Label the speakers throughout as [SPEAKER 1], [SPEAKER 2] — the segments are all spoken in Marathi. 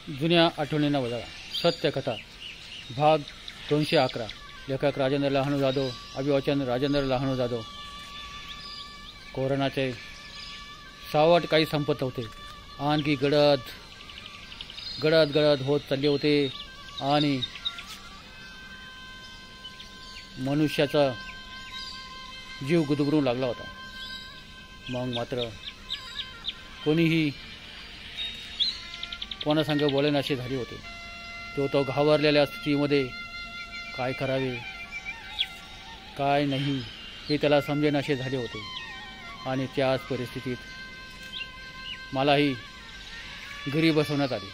[SPEAKER 1] जुन्या आठवणींना वजा सत्यकथा भाग 211 लेखक राजेंद्र लहानू जाधव अभिवाचन राजेंद्र लहानू जाधव। कोरोनाचे सावट काही संपत होते, आणखी गडद गडद गडद होत चालले होते आणि मनुष्याचा जीव गुदगुरू लागला होता। मग मात्र कोणीही कोणासंग बोलेनासे झाले होते। तो घाबरलेल्या स्थितीमध्ये काय करावे काय नाही हे त्याला समजेनासे झाले होते। आणि त्याच परिस्थितीत मलाही घरी बसवण्यात आले,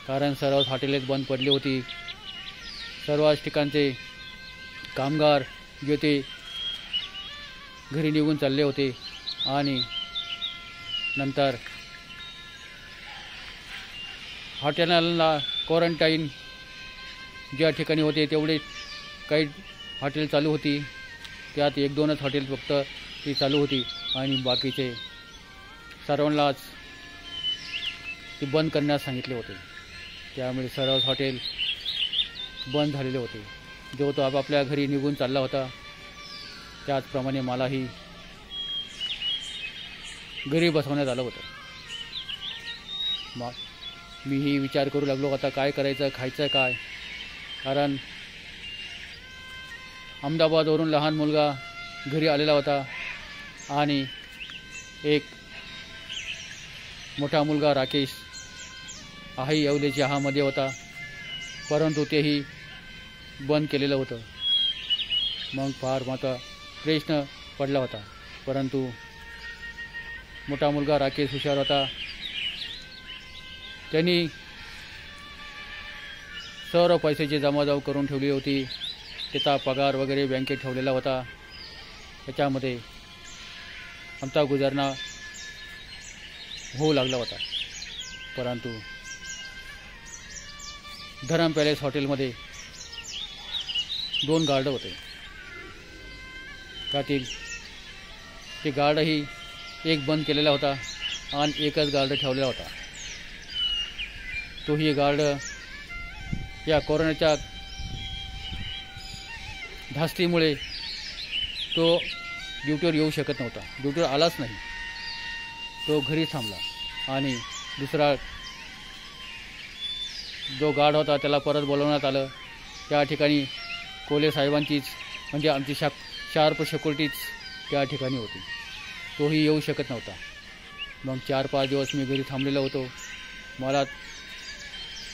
[SPEAKER 1] कारण सर्वच हॉटेलेच बंद पडली होती। सर्वच ठिकाणचे कामगार जे ते घरी निघून चालले होते आणि नंतर हॉटेलला क्वारंटाईन ज्या ठिकाणी होते तेवढे काही हॉटेल चालू होती, त्यात 1-2च हॉटेल फक्त ती चालू होती आणि बाकीचे सर्वांनाच ती बंद करण्यास सांगितले होते। त्यामुळे सर्वच हॉटेल बंद झालेले होते। जो तो आपापल्या घरी निघून चालला होता, त्याचप्रमाणे मलाही घरी बसवण्यात आलं होतं। मग मीही विचार करू लागलो, आता काय करायचं, खायचं काय, कारण अहमदाबादवरून लहान मुलगा घरी आलेला होता आणि एक मोठा मुलगा राकेश आई येवले चहामध्ये होता, परंतु तेही बंद केलेलं होतं। मग फार मोठा प्रश्न पडला होता, परंतु मोठा मुलगा राकेश हुशार होता। त्यांनी सर्व पैशाची जमाजमा करून ठेवली होती, त्याचा पगार वगैरे बँकेत ठेवलेला होता। त्याच्यामध्ये आमचा गुजारणा होऊ लागला होता। परंतु धरम पॅलेस हॉटेलमध्ये 2 गार्ड होते, त्यातील ते गार्डही एक बंद केलेला होता आणि एकच गार्ड ठेवलेला होता। तोही गार्ड या कोरोनाच्या धास्तीमुळे तो ड्युटीवर येऊ शकत नव्हता, ड्युटीवर आलाच नाही, तो घरी थांबला। आणि दुसरा जो गार्ड होता त्याला परत बोलवण्यात आलं। त्या ठिकाणी कोले साहेबांचीच म्हणजे आमची शार्प सिक्युरिटीच त्या ठिकाणी होती, तोही येऊ शकत नव्हता। मग 4-5 दिवस मी घरी थांबलेलो होतो। मला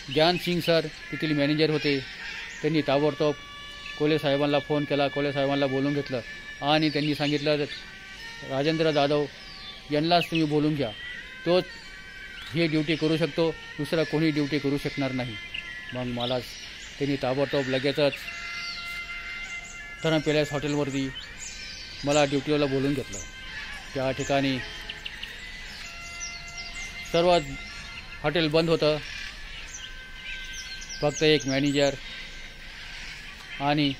[SPEAKER 1] ज्ञान सिंग सर तिथील मॅनेजर होते, त्यांनी ताबडतोब कोले साहेबांना फोन केला, कोले साहेबांना बोलून घेतलं आणि त्यांनी सांगितलं, राजेंद्र जाधव यांनाच तुम्ही बोलून घ्या, तोच हे ड्युटी करू शकतो, दुसरा कोणी ड्युटी करू शकणार नाही। मग मलाच त्यांनी ताबडतोब लगेचच धरम पॅलेस हॉटेलवरती मला ड्युटीला बोलून घेतलं। त्या ठिकाणी सर्व हॉटेल बंद होतं, फक्त एक मॅनेजर आणि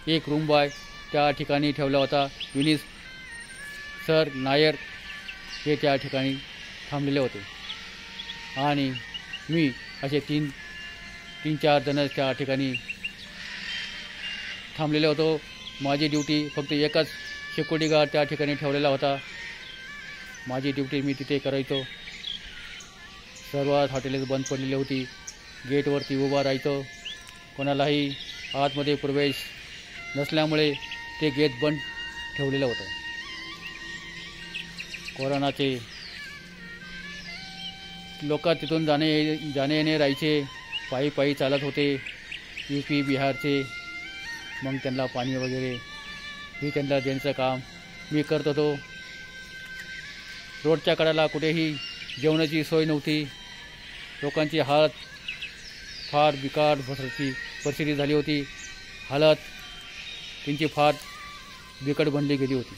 [SPEAKER 1] एक रूम बॉय त्या ठिकाणी ठेवला होता। विनीत सर नायर हे त्या ठिकाणी थांबलेले होते आणि मी असे 3-4 जण त्या ठिकाणी थांबलेले होतो। माझी ड्युटी फक्त एकच सिक्युरिटी गार्ड त्या ठिकाणी ठेवलेला होता, माझी ड्युटी मी तिथे करायचो। सर्व हॉटेल्स बंद पडलेली होती, गेटवरती उभा राहायचो, कोणालाही आतमध्ये प्रवेश नसल्यामुळे ते गेट बंद ठेवलेलं होतं। कोरोनाचे लोक तिथून जाणे येणे राहायचे, पायी चालत होते, UP बिहारचे। मग त्यांना पाणी वगैरे हे त्यांना द्यायचं काम मी करत होतो। रोडच्या कडेला कुठेही जेवणाची सोय नव्हती, लोकांची हालत फार बिकट परिस्थिती झाली होती, हालत त्यांची फार बिकट बनली गेली होती।